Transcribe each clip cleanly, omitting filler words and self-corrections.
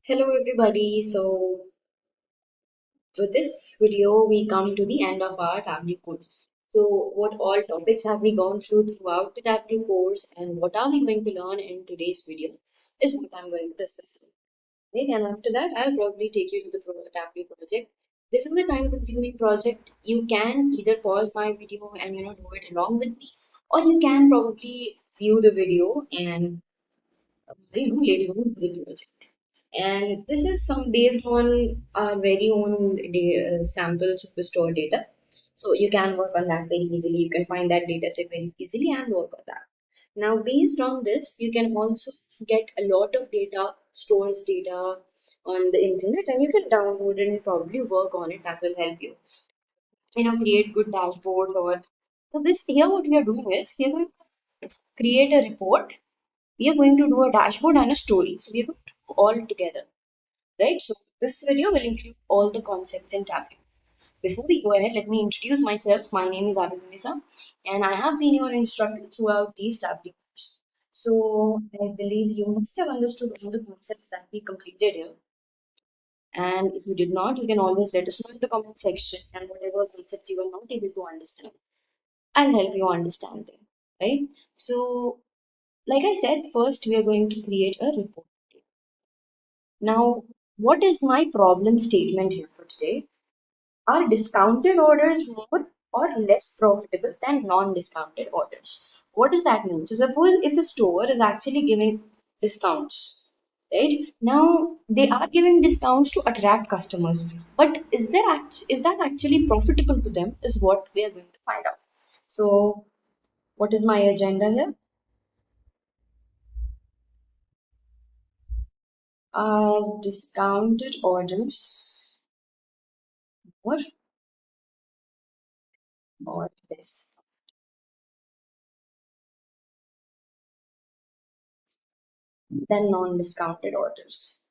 Hello everybody. So with this video we come to the end of our Tableau course. So what all topics have we gone through throughout the Tableau course and what are we going to learn in today's video is what I'm going to discuss with you. Okay, and after that I'll probably take you to the Tableau project. This is a time consuming project. You can either pause my video and do it along with me, or you can probably view the video and later on to the project. And this is some based on our very own sample superstore data. So you can work on that very easily. You can find that data set very easily and work on that. Now, based on this, you can also get a lot of data, stores data on the internet, and you can download it and probably work on it. That will help you, create good dashboards or so this here what we are doing is we are going to create a report, we are going to do a dashboard and a story. So we are going to do all together, right? So this video will include all the concepts in Tableau. Before we go ahead, let me introduce myself. My name is Abhinisa, and I have been your instructor throughout these Tableau courses. So I believe you must have understood all the concepts that we completed here. And if you did not, you can always let us know in the comment section, and whatever concept you are not able to understand, I'll help you understand them, right? So, like I said, first we are going to create a report. Now, what is my problem statement here for today? Are discounted orders more or less profitable than non-discounted orders? What does that mean? So suppose if a store is actually giving discounts, right? Now they are giving discounts to attract customers, but is that actually profitable to them? Is what we are going to find out. So what is my agenda here? Are discounted orders more or less than non-discounted orders,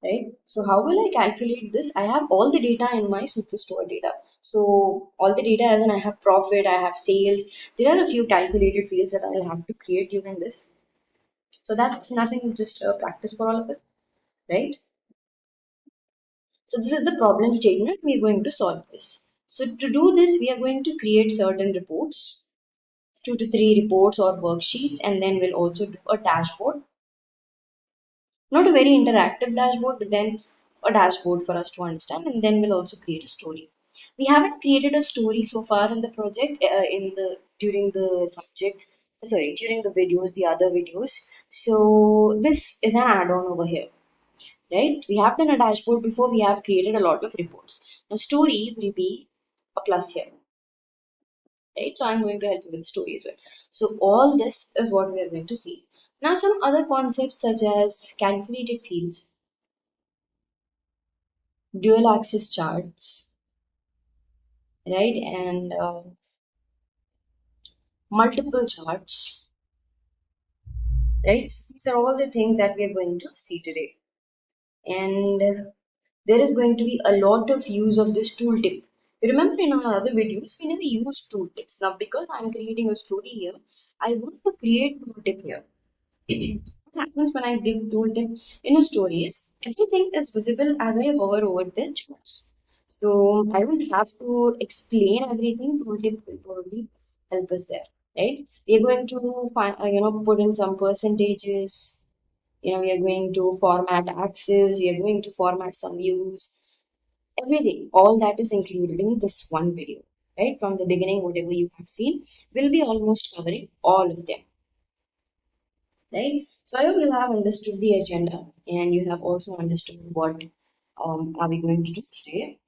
right? So how will I calculate this? I have all the data in my superstore data. So all the data as in I have profit, I have sales. There are a few calculated fields that I'll have to create during this. So that's nothing, just practice for all of us, right? So this is the problem statement. We are going to solve this. So to do this, we are going to create certain reports, 2 to 3 reports or worksheets, and then we'll also do a dashboard. Not a very interactive dashboard, but then a dashboard for us to understand, and then we'll also create a story. We haven't created a story so far in the project, in the during the subject, sorry, during the videos, the other videos. So this is an add-on over here, right? We have done a dashboard before. We have created a lot of reports. Now story will be a plus here, right? So I'm going to help you with the story as well. So all this is what we are going to see. Now some other concepts such as calculated fields, dual axis charts, right? And multiple charts, right? So these are all the things that we are going to see today. And there is going to be a lot of use of this tooltip. You remember in our other videos, we never used tooltips. Now, because I'm creating a story here, I want to create tooltip here. What happens when I give tooltip in a story is everything is visible as I hover over the charts. So I don't have to explain everything. Tooltip will probably help us there, right? We are going to find, put in some percentages. We are going to format axes. We are going to format some views. Everything, all that is included in this one video, right? From the beginning, whatever you have seen, will be almost covering all of them, right? So I hope you have understood the agenda and you have also understood what are we going to do today.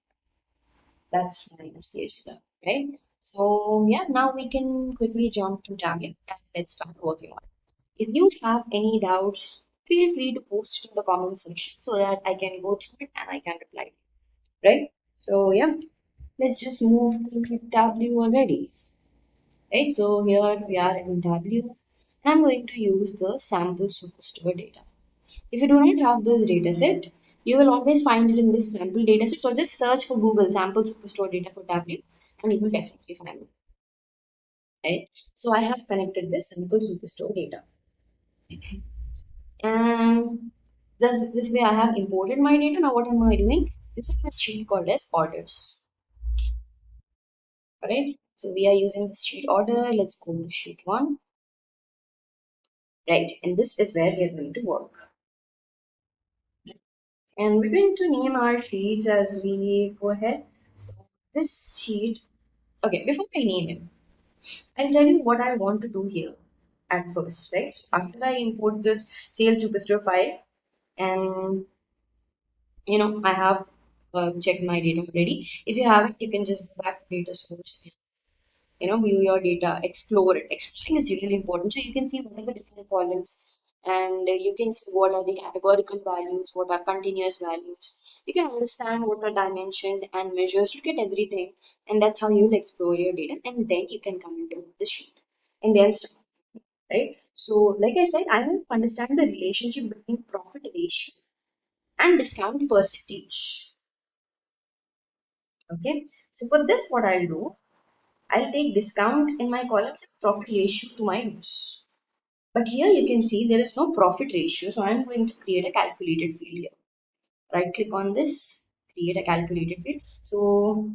That's minus the agenda, right? So yeah, now we can quickly jump to Tablet and let's start working on it. If you have any doubts, feel free to post it in the comment section so that I can go through it and I can reply, right? So yeah, let's just move to Tableau already, right? So here we are in Tableau and I'm going to use the sample superstore data. If you do not have this dataset, you will always find it in this sample dataset. So just search for Google sample superstore data for Tableau and you will definitely find it. Right? So I have connected this sample superstore data. And this way I have imported my data. Now what am I doing? Using a sheet called as orders. Alright. So we are using the sheet order. Let's go to sheet one. Right. And this is where we are going to work. And we're going to name our sheets as we go ahead. So this sheet, okay, before I name it, I'll tell you what I want to do here at first, right? So after I import this sales superstore file, and I have checked my data already. If you haven't, you can just go back to data source, view your data, explore it. Exploring is really important. So you can see what are the different columns, and you can see what are the categorical values, what are continuous values. You can understand what are dimensions and measures. You get everything, and that's how you'll explore your data, and then you can come into the sheet and then start. Right? So, like I said, I want to understand the relationship between profit ratio and discount percentage. Okay, so for this, what I'll do, I'll take discount in my columns and profit ratio to my use. But here you can see there is no profit ratio, so I'm going to create a calculated field here. Right click on this, create a calculated field. So,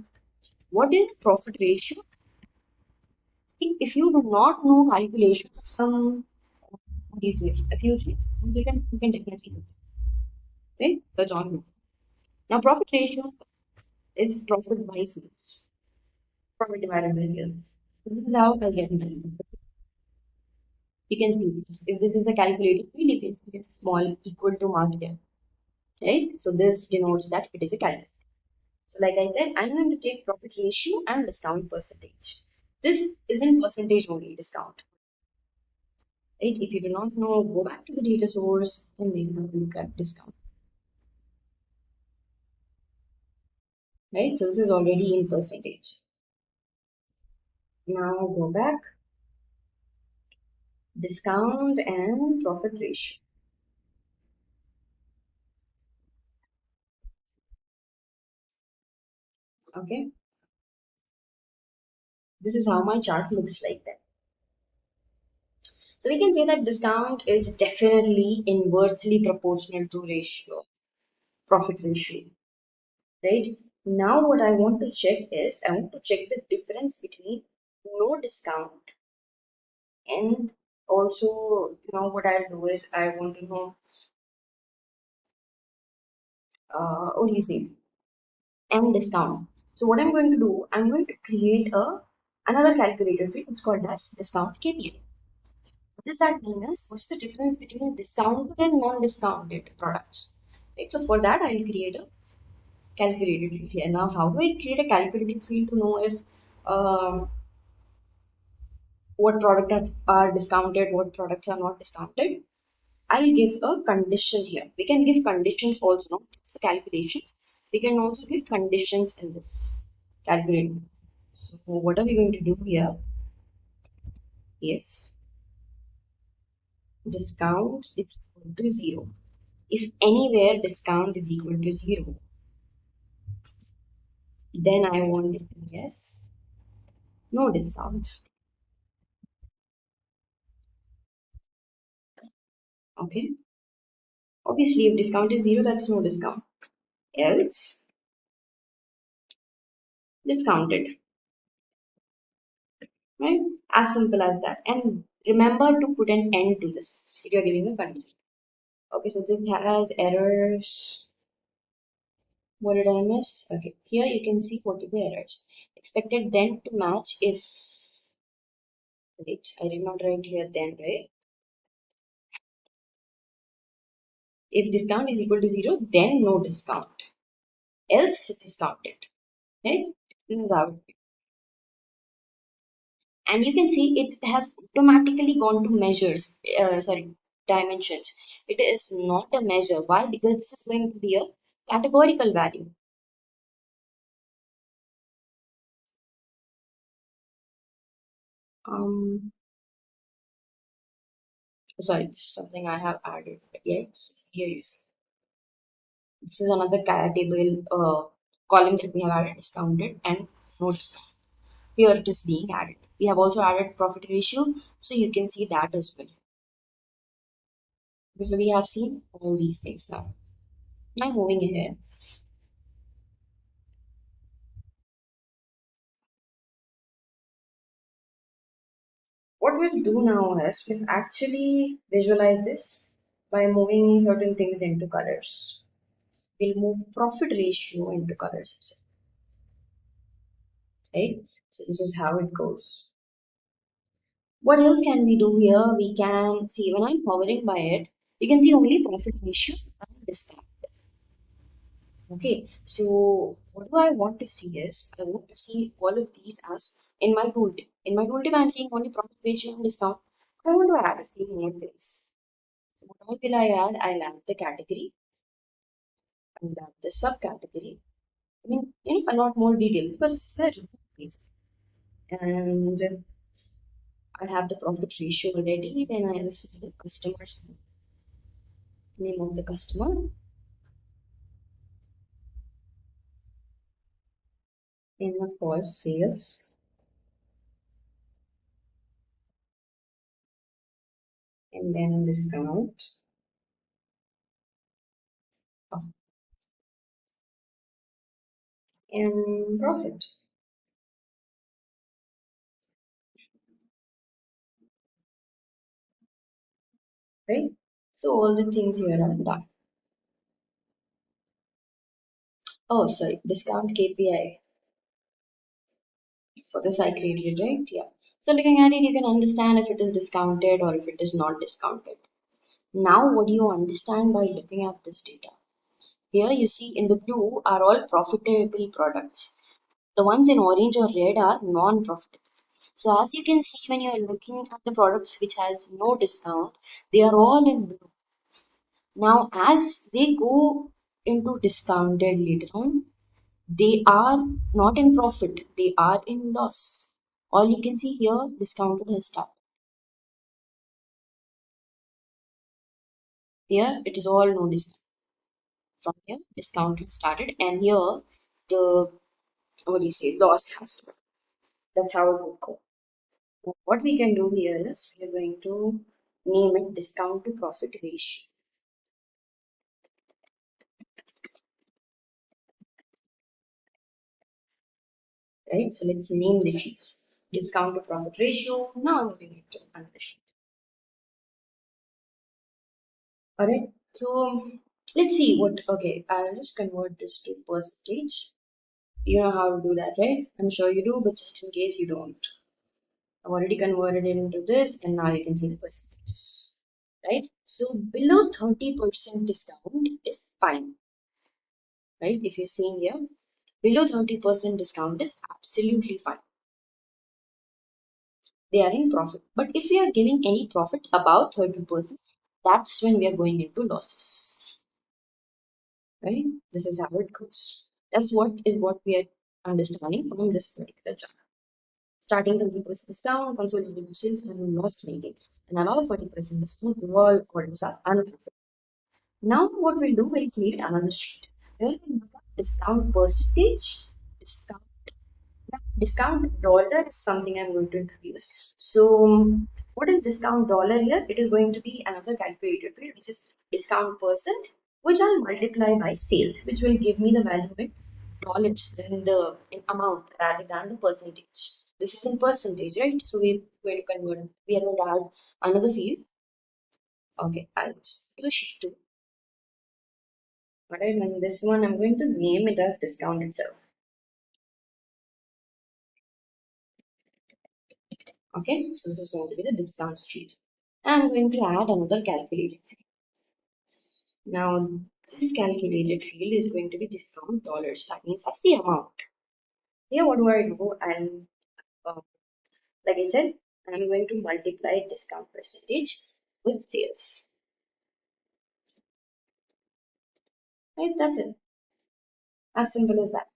what is profit ratio? If you do not know calculation of some a few things, you can definitely do it. Right? So, don't know. Now, profit ratio is profit by sales, profit divided by sales. This is how I get money. You can see if this is a calculated field, you can see it's small equal to mark here, right? So this denotes that it is a calculated. So like I said, I'm going to take profit ratio and discount percentage. This isn't percentage only discount, right? If you do not know, go back to the data source and then have a look at discount, right? So this is already in percentage. Now go back, discount and profit ratio. Okay, this is how my chart looks like then. So we can say that discount is definitely inversely proportional to ratio, profit ratio, right? Now what I want to check is I want to check the difference between no discount and also, what I'll do is I want to know, what do you say, and discount. So what I'm going to do, I'm going to create another calculator field. It's called as discount KPI. What does that mean is what's the difference between discounted and non-discounted products? Right, so for that I'll create a calculated field here. Now, how do I create a calculated field to know if what products are discounted, what products are not discounted? I'll give a condition here. We can give conditions also, not just the calculations. We can also give conditions in this calculator. So, what are we going to do here? If discount is equal to zero, if anywhere discount is equal to zero, then I want it to be yes, no discount. Okay. Obviously, if discount is zero, that's no discount. Else, discounted. Right? As simple as that. And remember to put an end to this if you're giving a condition. Okay, so this has errors. What did I miss? Okay, here you can see what are the errors. Expected then to match if, wait, I did not write here then, right? If discount is equal to zero, then no discount. Else discounted. Right? This is how it, and you can see it has automatically gone to measures, sorry, dimensions. It is not a measure. Why? Because this is going to be a categorical value. Um, Sorry, this is something I have added. Yes, here you see. This is another table column that we have added, discounted and no discount. Here it is being added. We have also added profit ratio, so you can see that as well. So we have seen all these things now. Now moving ahead. What we'll do now is we'll actually visualize this by moving certain things into colors. We'll move profit ratio into colors, right? So this is how it goes. What else can we do here? We can see when I'm hovering by it, you can see only profit ratio and discount. Okay, so what do I want to see is I want to see all of these as in my tooltip. In my tooltip, I'm seeing only profit ratio and discount. I want to add a few more things. So what all will I add? I'll add the category, I'll add the subcategory. I mean, a lot more detail because it's a report basic. And I have the profit ratio already. Then I'll see the customer's name of the customer, and of course sales, and then discount, and profit, right? So all the things here are done. Oh, sorry, discount KPI for this I created, right? Yeah. So looking at it, you can understand if it is discounted or if it is not discounted. Now, what do you understand by looking at this data? Here you see in the blue are all profitable products. The ones in orange or red are non-profitable. So as you can see when you are looking at the products which has no discount, they are all in blue. Now as they go into discounted later on, they are not in profit, they are in loss. All you can see here, discounted has started. Here it is all no discount. From here, discounted started, and here the what do you say, loss has started. That's how it would go. What we can do here is we are going to name it discount to profit ratio, right? So let's name the sheet discount to profit ratio. Now I'm moving it to another sheet. All right. So let's see what. Okay, I'll just convert this to percentage. You know how to do that, right? I'm sure you do, but just in case you don't, I've already converted it into this, and now you can see the percentages, right? So below 30% discount is fine, right? If you're seeing here, below 30% discount is absolutely fine. They are in profit. But if we are giving any profit above 30%, that's when we are going into losses. Right? This is how it goes. That's what we are understanding from this particular chart. Starting 30% discount, consolidated sales and loss making. And above 40% discount, all orders are unprofitable. Now what we'll do, we'll create another sheet where we look at discount percentage, discount. Now, discount dollar is something I'm going to introduce. So, what is discount dollar here? It is going to be another calculated field, which is discount percent, which I'll multiply by sales, which will give me the value in dollars in amount rather than the percentage. This is in percentage, right? So we're going to convert it. We are going to add another field. Okay, I'll just do sheet two. Alright, and this one I'm going to name it as discount itself. Okay, so this is going to be the discount sheet. I'm going to add another calculated field. Now, this calculated field is going to be discount dollars. That means that's the amount. Here, what do I do? Uh, like I said, I'm going to multiply discount percentage with sales. Right, that's it. As simple as that.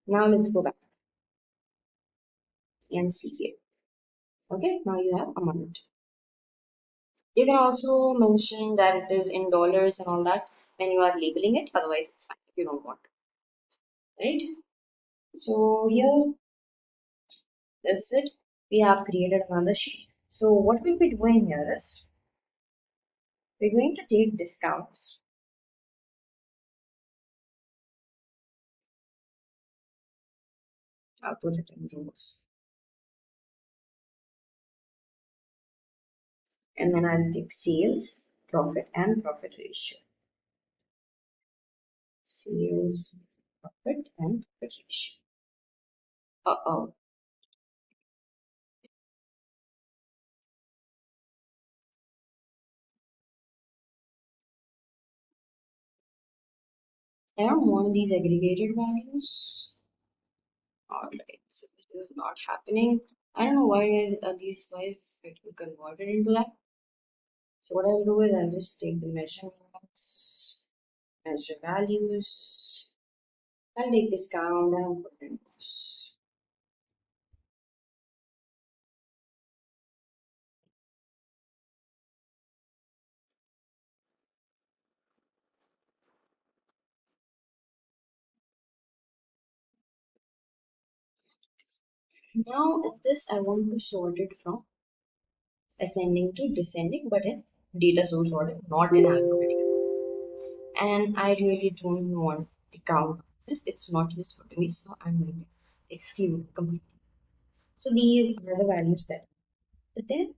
Now let's go back and see here. Okay, now you have amount. You can also mention that it is in dollars and all that when you are labeling it. Otherwise, it's fine if you don't want to. Right? So here, this is it. We have created another sheet. So what we'll be doing here is We're going to take discounts. I'll put it in rows. And then I'll take sales, profit, and profit ratio. Sales, profit, and profit ratio. Uh-oh. I don't want these aggregated values. Alright, so this is not happening. I don't know why is it converted into that. So what I'll do is I'll just take the measurements, measure values. I'll take discount and put in this. Now this I want to sort it from ascending to descending, but in data source order, not in alphabetical. And I really don't want to count this. It's not useful to me, so I'm going to exclude completely. So these are the values that. But then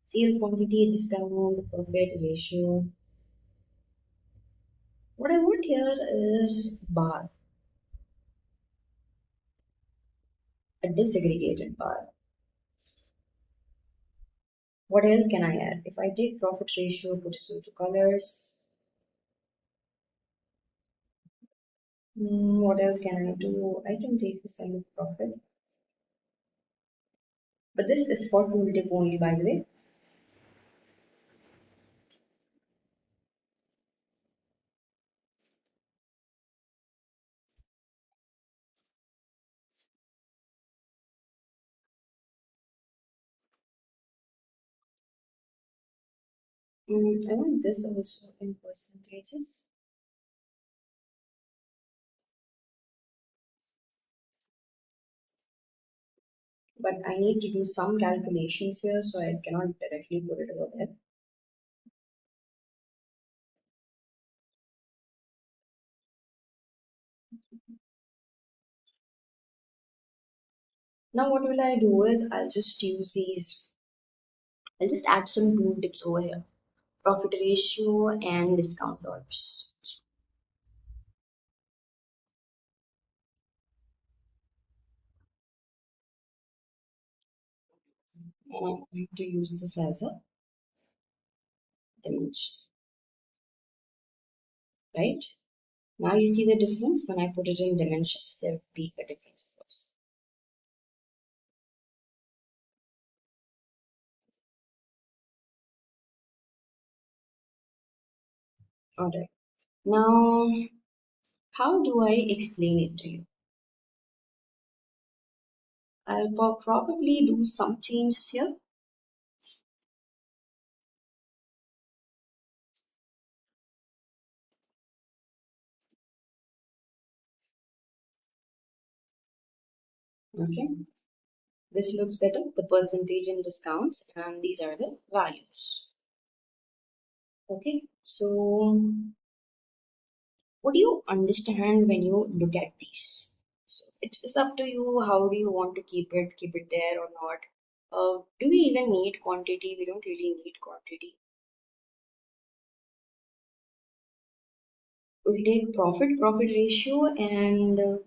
sales quantity, discount, profit ratio. What I want here is bar, a disaggregated bar. What else can I add? If I take profit ratio, put it into colors. What else can I do? I can take the sum of profit. But this is for tooltip only, by the way. I want this also in percentages. But I need to do some calculations here, so I cannot directly put it over there. Now what will I do is I'll just add some tooltips over here. Profit ratio and discount dollars. And I'm going to use this as a dimension, right? Now you see the difference when I put it in dimensions, there will be a difference, of course. All right. Now, how do I explain it to you? I'll probably do some changes here. Okay. This looks better, the percentage and discounts, and these are the values. Okay, so what do you understand when you look at these? So it's up to you. How do you want to keep it there or not? Do we even need quantity? We don't really need quantity. We'll take profit ratio, and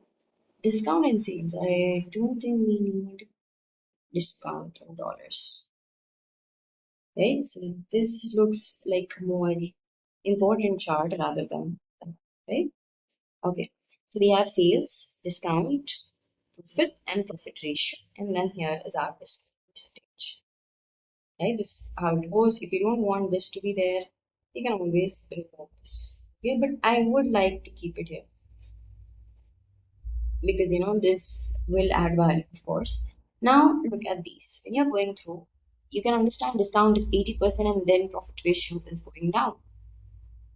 discount and sales. I don't think we need discount in dollars, right? So this looks like more important chart rather than, right? Okay, so we have sales, discount, profit, and profit ratio. And then here is our discount percentage. Right? This is how it goes. If you don't want this to be there, you can always remove this. Okay, but I would like to keep it here because this will add value, of course. Now look at these. When you're going through, you can understand discount is 80% and then profit ratio is going down.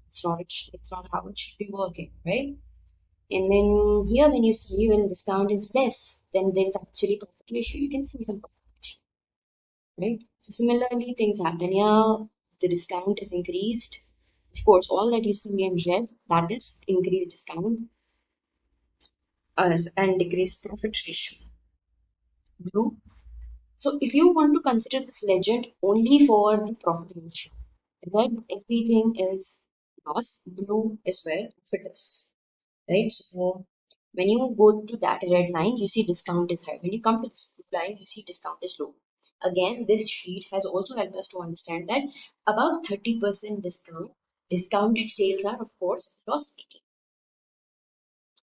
It's not how it should be working, right? And then here, when you see when discount is less, then there is actually profit ratio. You can see some profit ratio, right? So similarly, things happen here. the discount is increased. Of course, all that you see in red, that is increased discount and decreased profit ratio. Blue. So if you want to consider this legend only for the profit ratio, red everything is loss, blue is where profit is, right? So when you go to that red line, you see discount is high. When you come to this blue line, you see discount is low. Again, this sheet has also helped us to understand that above 30% discount, discounted sales are of course loss making,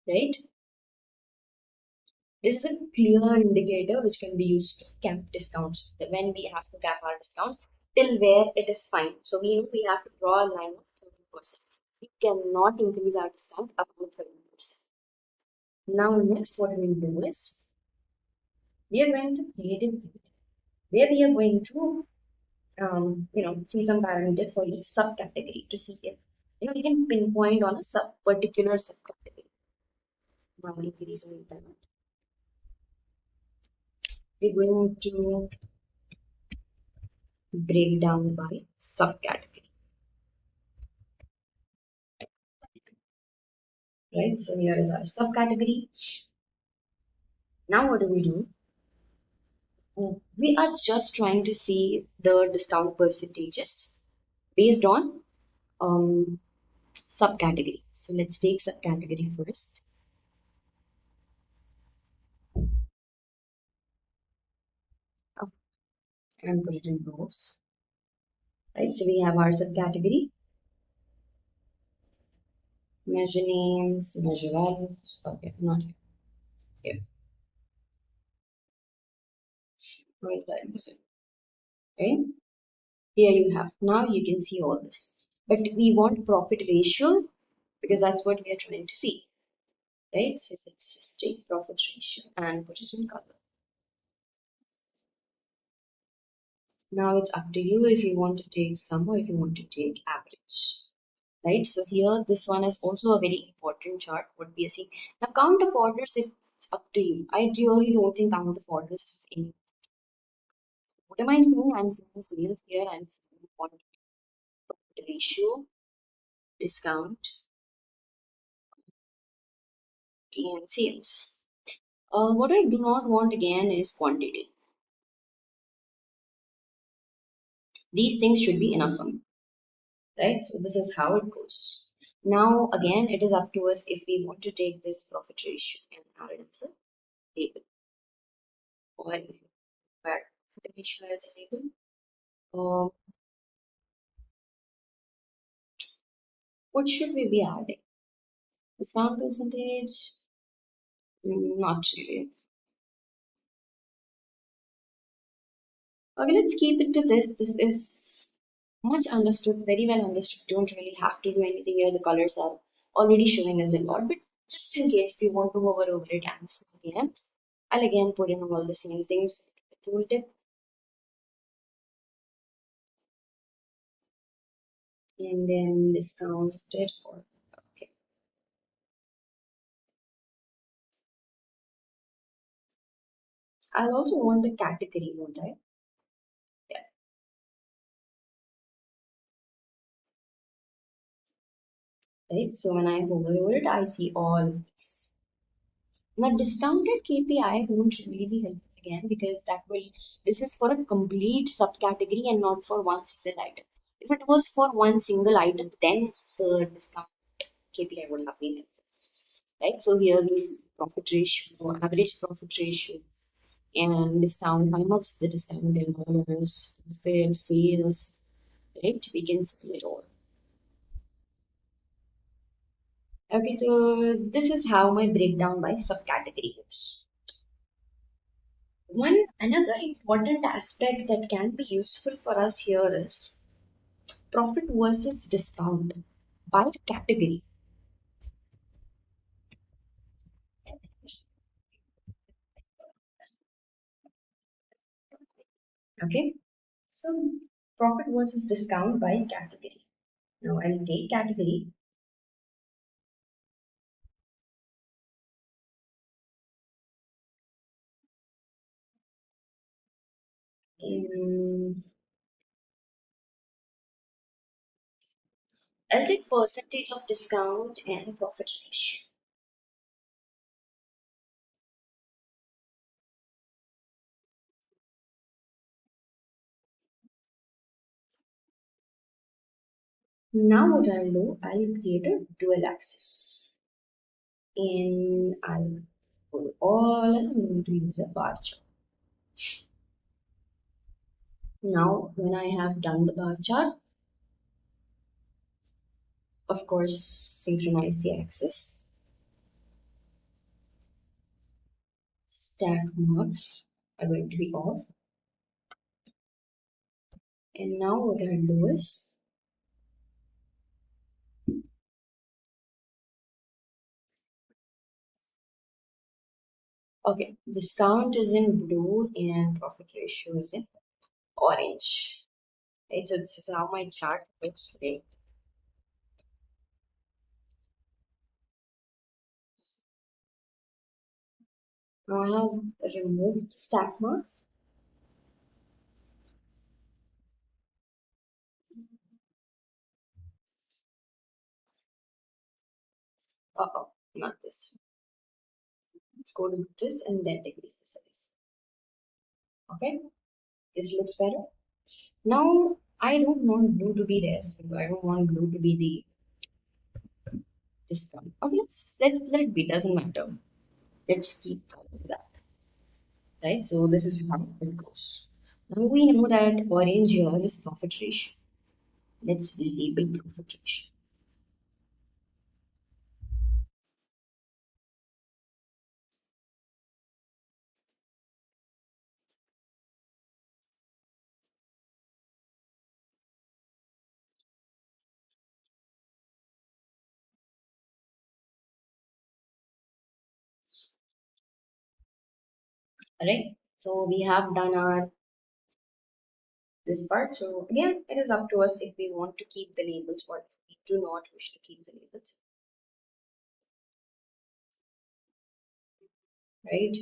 right? This is a clear indicator which can be used to cap discounts. When we have to cap our discounts, till where it is fine. So we know we have to draw a line of 30%. We cannot increase our discount above 30%. Now next what we will do is we are going to create a view where we are going to see some parameters for each subcategory to see if we can pinpoint on a particular subcategory. Now increasing that, we're going to break down by subcategory, right? So here is our subcategory. Now what do we do? We are just trying to see the discount percentages based on um, subcategory. So let's take subcategory first and put it in rows, right? So we have our subcategory, measure names, measure values. Okay, not here. Where did I lose it? Okay, here you have. Now you can see all this. But we want profit ratio because that's what we are trying to see, right? So let's just take profit ratio and put it in color. Now it's up to you if you want to take sum or if you want to take average, right? So here, this one is also a very important chart, what we are seeing. Now, count of orders, it's up to you. I really don't think count of orders is any. What am I saying? I'm saying sales here, I'm saying quantity, profit ratio, discount, and sales. What I do not want again is quantity. These things should be enough for me, right? So this is how it goes. Now, again, it is up to us if we want to take this profit ratio and add it as a table, or if you add profit ratio as a table. Uh, what should we be adding? Discount percentage? Not really. Okay, let's keep it to this. This is much understood, very well understood. Don't really have to do anything here. The colors are already showing us a lot, but just in case if you want to hover over it and see again, I'll again put in all the same things. Tooltip and then discounted or okay. I'll also want the category, won't I? Yeah, right. So when I hover over it, I see all of these. Now, discounted KPI won't really be helpful again because this is for a complete subcategory and not for one single item. If it was for one single item, then the discount KPI would have been helpful, right? So here we see profit ratio, average profit ratio, and discount, how much the discount in dollars, fair sales, right? We can see it all. Okay, so this is how my breakdown by subcategory goes. One another important aspect that can be useful for us here is profit versus discount by category. Okay, so profit versus discount by category. Now I'll take category. I'll take percentage of discount and profit ratio. Now what I'll do, I'll create a dual axis. And I'll put all and I'm going to use a bar chart. Now when I have done the bar chart, of course synchronize the axis. Stack marks are going to be off. And now what I'll do is, okay, discount is in blue and profit ratio is in orange. Right, so this is how my chart looks like. Now I have removed stack marks. Uh-oh, not this. Let's go to this and then decrease the size. Okay, this looks better. Now I don't want blue to be there. I don't want blue to be the discount. Okay, let it be. Doesn't matter. Let's keep going with that. Right. So this is how it goes. Now we know that orange here is profit ratio. Let's label profit ratio. Alright. So we have done our this part. So again, it is up to us if we want to keep the labels or if we do not wish to keep the labels. Right.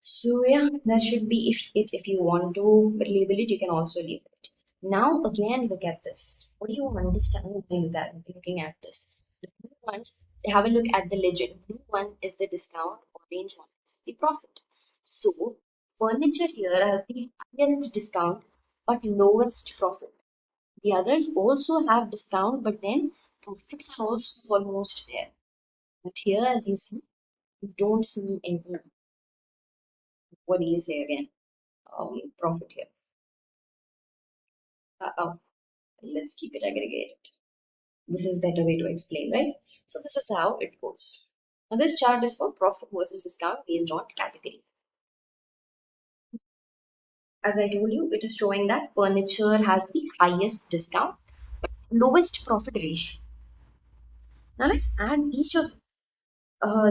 So yeah, that should be if it if you want to label it, you can also label it. Now again, look at this. What do you understand when looking at this? The blue ones, have a look at the legend. Blue one is the discount, orange one is the profit. So furniture here has the highest discount but lowest profit. The others also have discount, but then profits are also almost there. But here, as you see, you don't see any. What do you say again? Profit here. Oh, let's keep it aggregated. This is better way to explain, right? So this is how it goes. Now this chart is for profit versus discount based on category. As I told you, it is showing that furniture has the highest discount, lowest profit ratio. Now let's add each of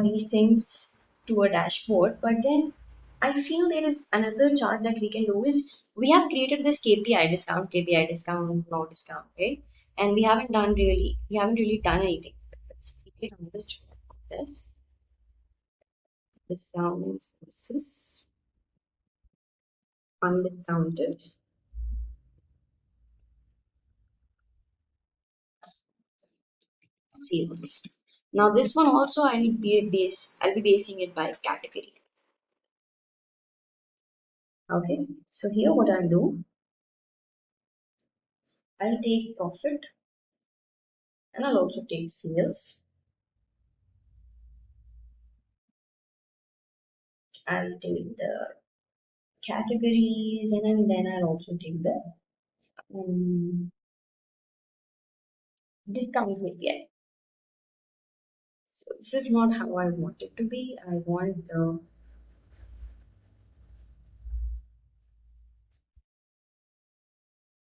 these things to a dashboard, but then I feel there is another chart that we can do is we have created this KPI discount, no discount, right? And we haven't really done anything. Let's create another chart for this. Discount versus undiscounted sales. Now this one also I'll be basing it by category. Okay, so here what I'll do, I'll take profit and I'll also take sales. I'll take the categories and then I'll also take the um, discount KPI. So this is not how I want it to be. I want the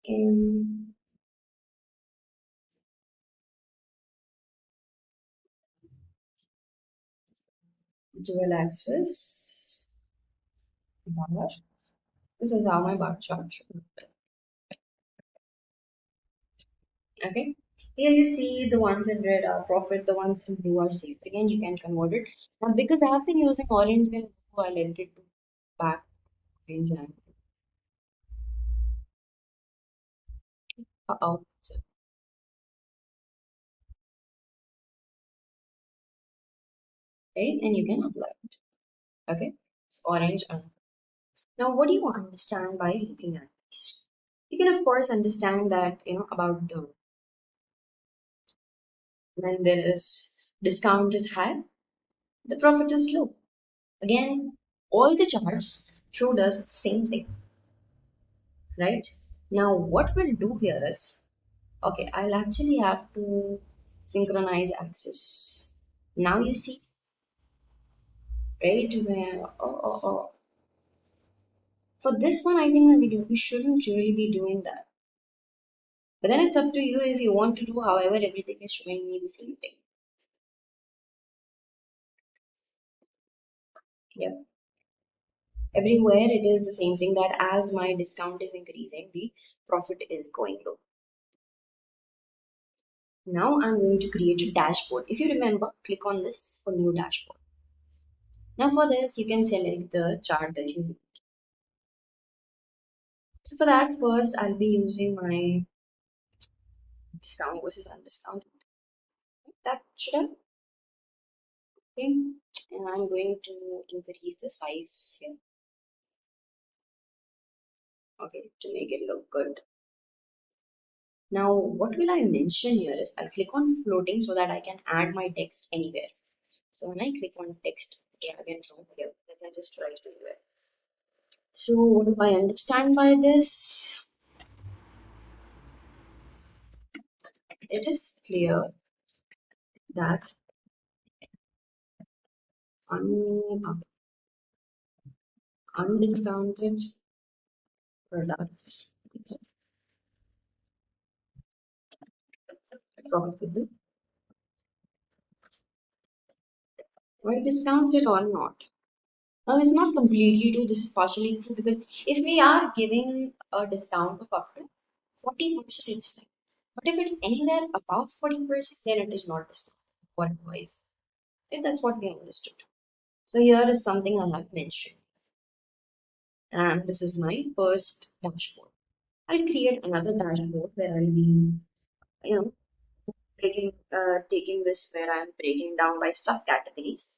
in dual axis bar. This is how my bar chart should look like. Okay. Here you see the ones in red are profit, the ones in blue are sales. Again, you can convert it. Now, because I have been using orange and blue, I'll edit it to back orange and uh-oh. right? And you can apply it. Okay, it's orange. Now, what do you understand by looking at this? You can, of course, understand that about the when there is discount is high, the profit is low. Again, all the charts showed us the same thing, right? Now, what we'll do here is, okay, I'll actually have to synchronize axis. Now you see, right? Where, for this one, I think we shouldn't really be doing that. But then it's up to you if you want to do, however, everything is showing me the same thing. Yeah. Everywhere it is the same thing that as my discount is increasing, the profit is going low. Now I'm going to create a dashboard. If you remember, click on this for new dashboard. Now for this, you can select the chart that you need. So for that, first I'll be using my discount versus undiscounted. That should have, okay. And I'm going to increase the size here, okay, to make it look good. Now, what will I mention here is I'll click on floating so that I can add my text anywhere. So when I click on text, drag and drop here, I can just write anywhere. So what do I understand by this? It is clear that un undiscounted products are profitable, whether discounted or not. Now it's not completely true, this is partially true because if we are giving a discount of up to 40%, it's fine. But if it's anywhere above 40%, then it is not discount or otherwise. If that's what we understood. So here is something I have mentioned. And this is my first dashboard. I'll create another dashboard where I'll be, you know, taking this where I'm breaking down by subcategories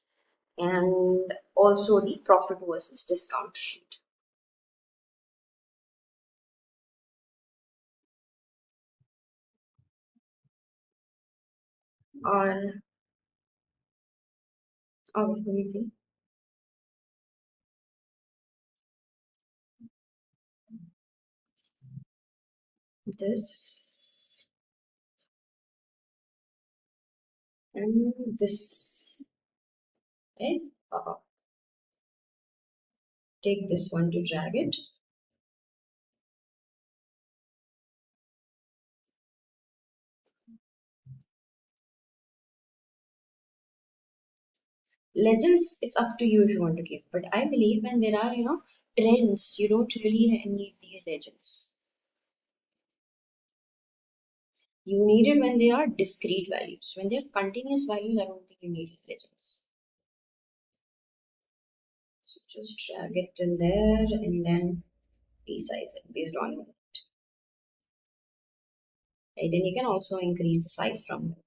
and also the profit versus discount sheet. Or, oh, let me see. This and this. Right? Take this one to drag it. Legends, it's up to you if you want to keep. But I believe when there are, trends, you don't really need these legends. You need it when they are discrete values. When they are continuous values, I don't think you need legends. So just drag it till there and then resize it based on it. Right? And you can also increase the size from there.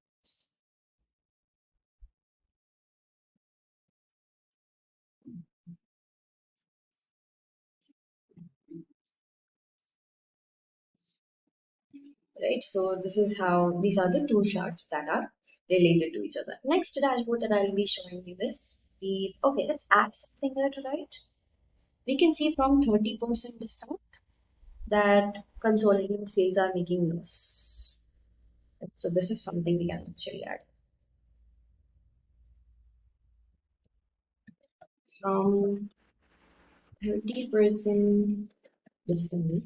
Right? So this is how these are the two charts that are related to each other. Next dashboard that I'll be showing you is the okay, let's add something here to write. We can see from 30% discount that consolidated sales are making loss. So this is something we can actually add. From 30% discount,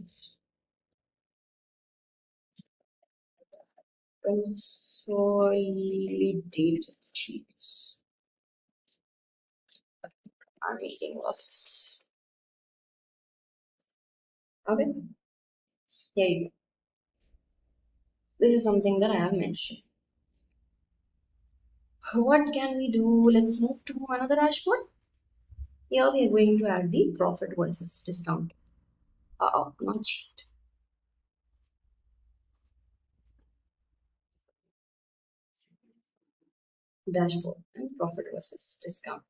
consolidated sheets are making losses. Okay, here you go. This is something that I have mentioned. What can we do? Let's move to another dashboard. Here we are going to add the profit versus discount. Not sheet. dashboard, and profit versus discount.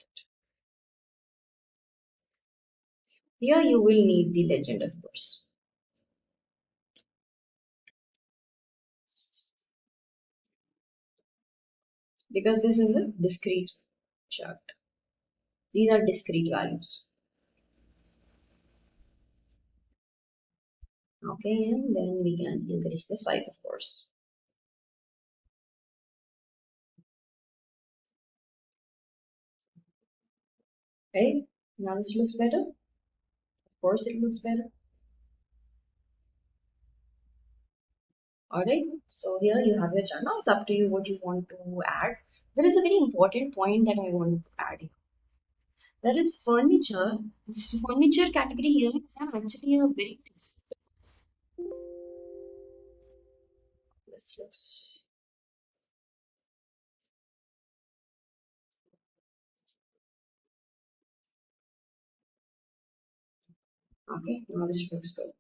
Here you will need the legend, of course, because this is a discrete chart. These are discrete values. Okay, and then we can increase the size, of course. Right? Now this looks better. Of course, it looks better. All right. So here you have your chart. Now it's up to you what you want to add. There is a very important point that I want to add here. That is furniture. This furniture category here is actually a very this looks okay. Now this looks good.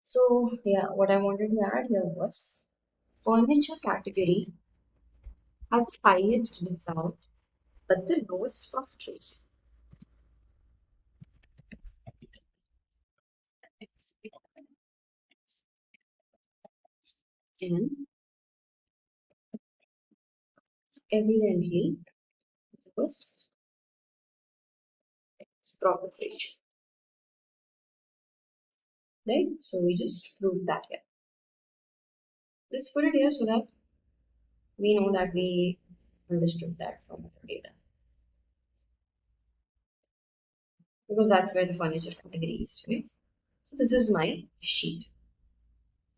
So yeah, what I wanted to add here was furniture category has the highest discount but the lowest profit ratio. And evidently the lowest profit ratio. Right? So we just proved that here. Let's put it here so that we know that we understood that from the data. Because that's where the furniture category is, right? So this is my sheet.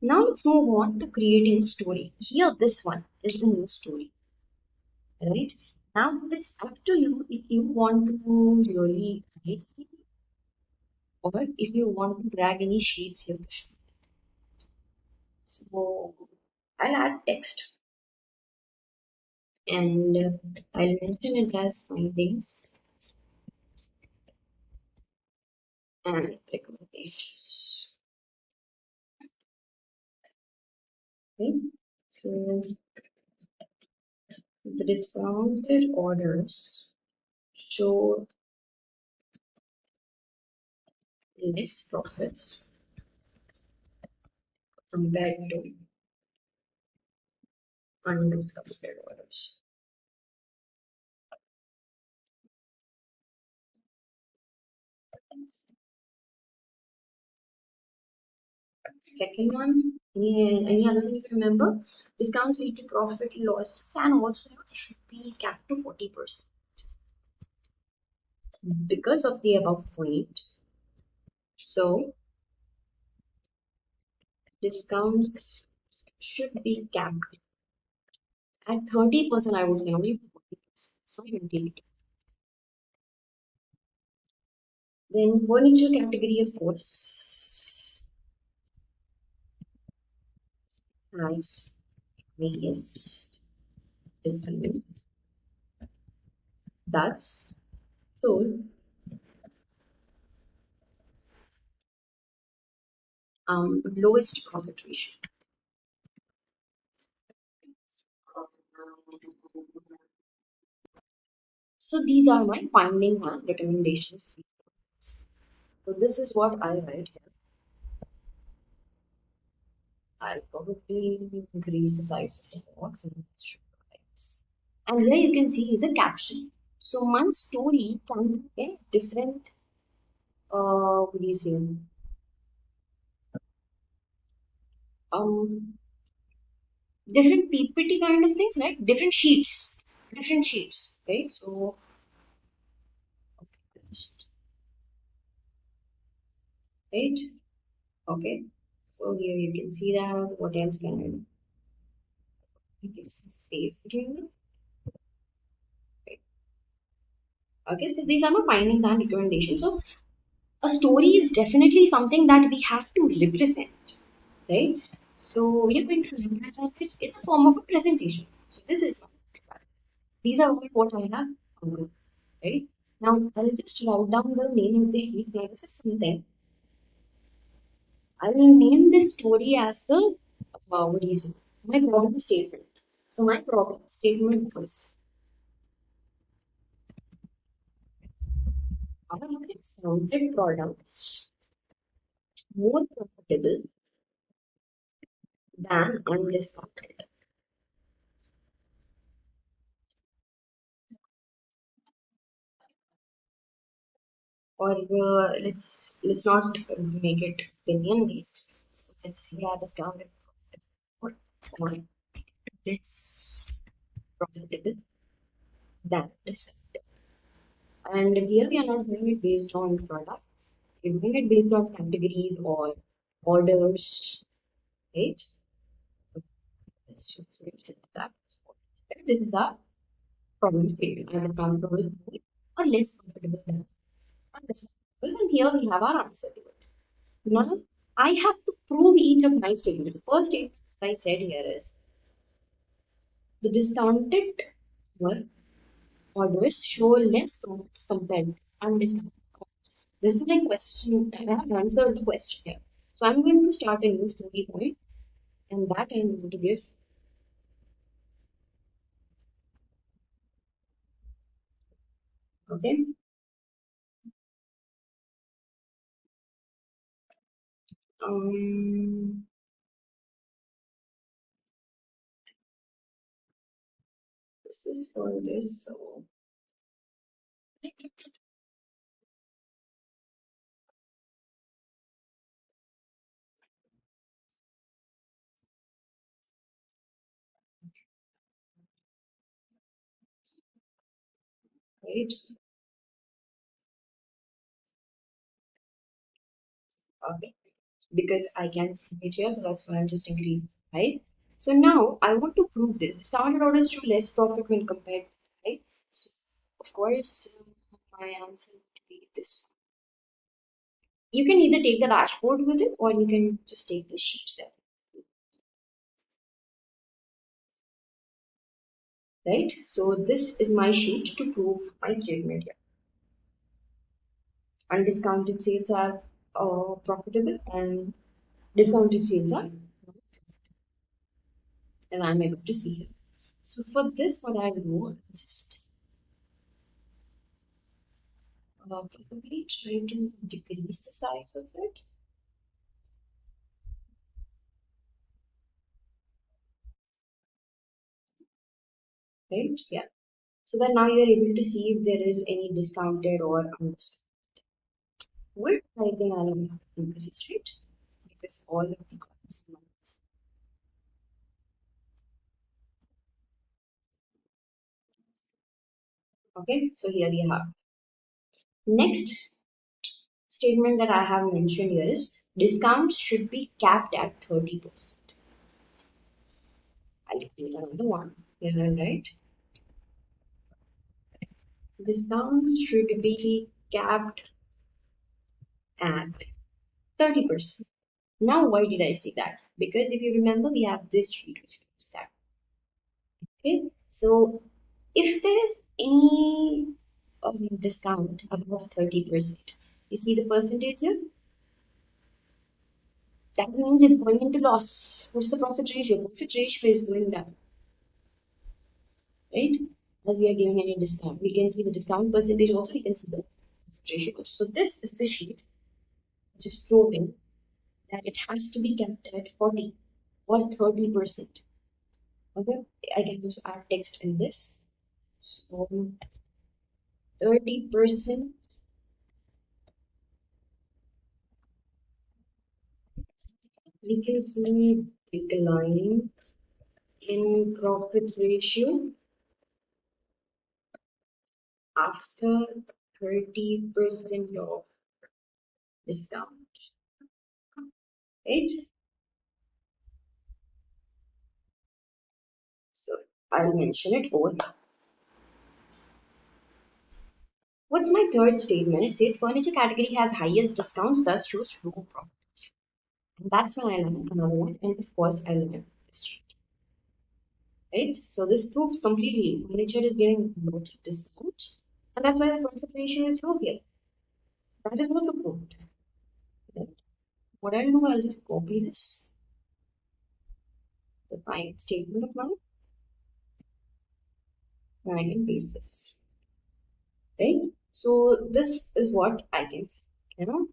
Now let's move on to creating a story. Here, this one is the new story, right? Now it's up to you if you want to really write or if you want to drag any sheets here to show. So I'll add text and I'll mention it as findings and recommendations. Okay, so the discounted orders show less profit compared to undiscounted orders. Second one, any other thing you remember? Discounts lead to profit loss and also it should be capped to 40%. Because of the above point, so discounts should be capped at 30%. I would say only 40%. So 28. Then furniture category, of course, has various discounts. Thus, shows lowest profit ratio. So these are my findings and recommendations. So this is what I write here. I'll probably increase the size of the box and show highlights. And here you can see is a caption. So my story can get different, what do you say, um, different PPT kind of things, right? Different sheets, right? So, okay, just, right? Okay. So here you can see that. What else can I do? You can save it. Right. Okay, so these are my findings and recommendations. So a story is definitely something that we have to represent, right? So we are going to represent it in the form of a presentation. So this is these are all what I have, right? Now I'll just write down the name of the sheet. Now this is something. I will name this story as the what is it? My problem statement. So my problem statement was, are discounted products more profitable than undiscounted? Or let's not make it opinion based. So let's see our discounted or less profitable than discounted. And here we are not doing it based on products. We're doing it based on categories or orders, right? Let's just mention that. This is our problem statement. Our discount product is more or less profitable than undiscounted. And here we have our answer to it. Now, I have to prove each of my statements. The first statement I said here is the discounted or orders show less profits compared to undiscounted orders. This is my question. I have answered the question here. So I'm going to start a new story point, and that I'm going to give. Okay. Um. This is for this. So right. Okay. Because I can see it here, so that's why I'm just increasing, right? So now I want to prove this. Discounted orders show less profit when compared, right? So of course, my answer would be this. You can either take the dashboard with it or you can just take the sheet there, right? So this is my sheet to prove my statement here. Undiscounted sales are profitable and discounted sales are, and I'm able to see it. So for this, what I do, just probably try to decrease the size of it, right? Yeah. So that now you're able to see if there is any discounted or undiscounted. Width, I think I'll have increased, right? Because all of the columns are numbers. Okay, so here we have. Next statement that I have mentioned here is discounts should be capped at 30%. I'll create another one here, right? Discounts should be capped at 30%. Now, why did I say that? Because if you remember, we have this sheet which gives that. Okay, so if there is any discount above 30%, you see the percentage here? That means it's going into loss. What's the profit ratio? Profit ratio is going down, right? As we are giving any discount, we can see the discount percentage also, we can see the profit ratio also. So this is the sheet which is proving that it has to be kept at 40 or 30%. Okay, I can also add text in this. So 30% we can see decline in profit ratio after 30% of discount, right? So I'll mention it over here. What's my third statement? It says furniture category has highest discounts, thus shows low profit. And that's when I learned another one, and of course I learned this, right? So this proves completely furniture is giving lot of discount, and that's why the profit ratio is low here. That is also proved. Right? What I'll do, I'll just copy this, the fine statement of mine, and I can paste this, right? So this is what I can, you know,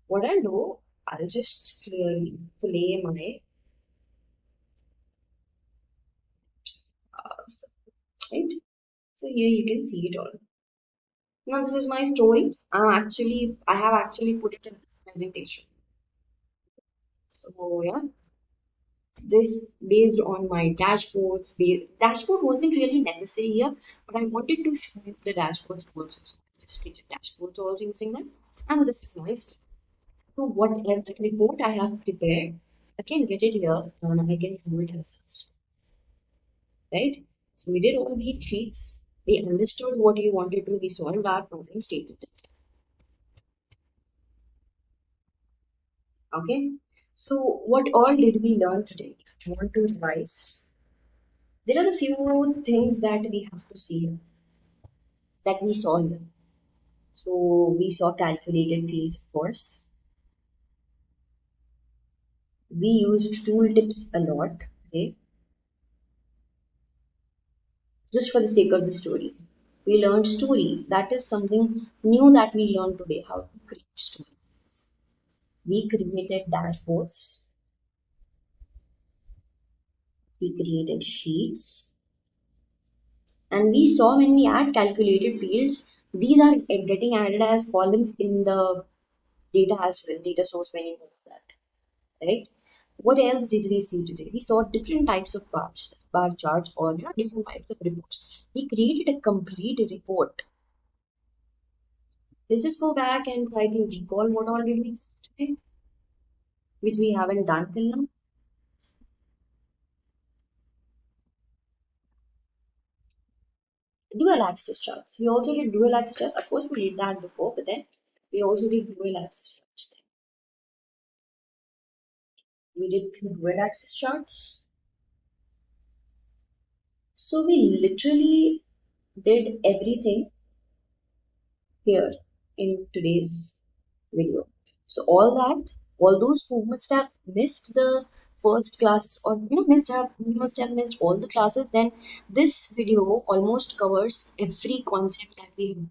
what I'll do, I'll just clearly play my, so- right? So here you can see it all. Now this is my story. I have actually put it in presentation. So yeah, this based on my dashboards. Dashboard wasn't really necessary here, but I wanted to show you the dashboards also. So I just created dashboards also using them. And this is nice. So whatever report I have prepared, I can get it here and I can view it as such, right? So we did all these sheets. We understood what you wanted to. We solved our problem statement. Okay. So what all did we learn today? If you want to revise, there are a few things that we have to see that we saw here. So we saw calculated fields, of course. We used tooltips a lot, okay, just for the sake of the story. We learned story. That is something new that we learned today, how to create stories. We created dashboards, we created sheets, and we saw when we add calculated fields, these are getting added as columns in the data as well, data source when you move that, right? What else did we see today? We saw different types of bar charts or different types of reports. We created a complete report. Let's just go back and try to recall what all did we see today, which we haven't done till now. Dual axis charts. We also did dual axis charts. Of course, we did that before, but then we also did dual axis charts. We did dual axis charts. So we literally did everything here in today's video. So all those who must have missed the first classes or must have missed all the classes, then this video almost covers every concept that we have.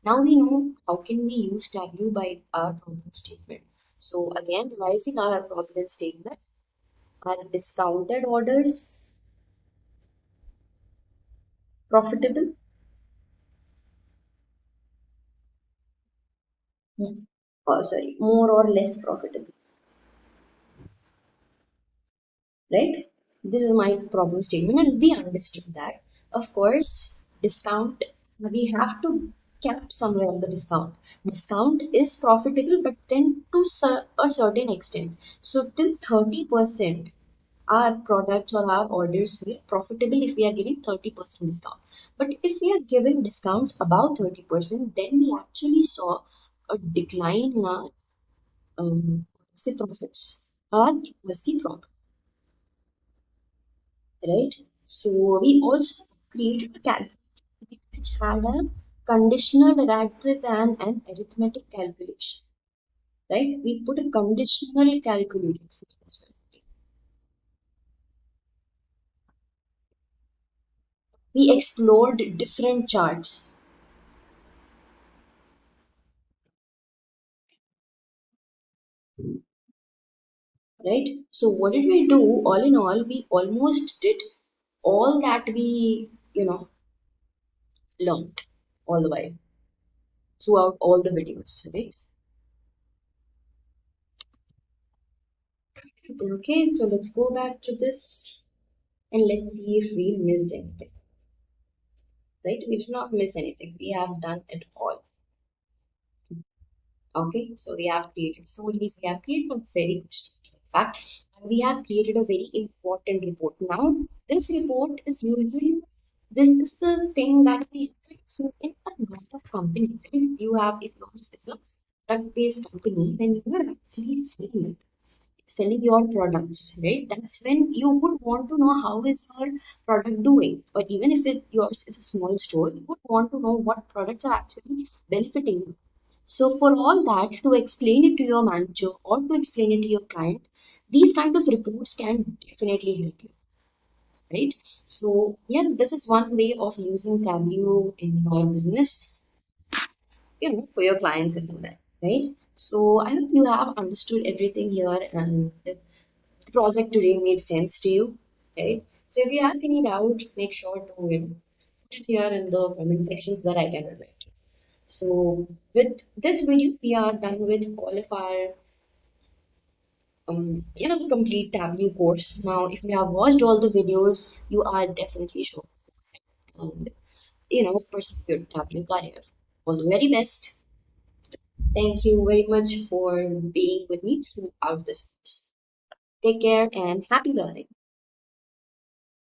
Now we know how can we use Tableau by our problem statement. So again, revising our problem statement, our discounted orders profitable, sorry, more or less profitable, right? This is my problem statement, and we understood that. Of course, discount, we have to cap somewhere on the discount. Discount is profitable, but then to a certain extent. So, till 30%, our products or our orders will profitable if we are giving 30% discount. But if we are giving discounts above 30%, then we actually saw a decline in our say profits. Our was the profit, right? So we also created a calculator which had a conditional rather than an arithmetic calculation, right? We put a conditional calculator as well. We explored different charts, right? So what did we do? All in all, we almost did all that we, learned all the while throughout all the videos, right? Okay, so let's go back to this and let's see if we missed anything, right? We did not miss anything. We have done it all. Okay, so we have created stories, we have created a very good story, in fact, and we have created a very important report. Now, this report is usually this is the thing that we see in a lot of companies. If yours is a product-based company, when you are actually selling your products, right? That's when you would want to know how is your product doing. Or even if yours is a small store, you would want to know what products are actually benefiting you. So for all that, to explain it to your manager or to explain it to your client, these kind of reports can definitely help you, right? So yeah, this is one way of using Tableau in your business, for your clients and all that, right? So I hope you have understood everything here and the project today made sense to you, right? So if you have any doubt, make sure to put it here in the comment section so that I can relate. So with this video, we are done with all of our the complete Tableau course. Now, if you have watched all the videos, you are definitely sure and pursue your Tableau career. All the very best. Thank you very much for being with me throughout this course. Take care and happy learning.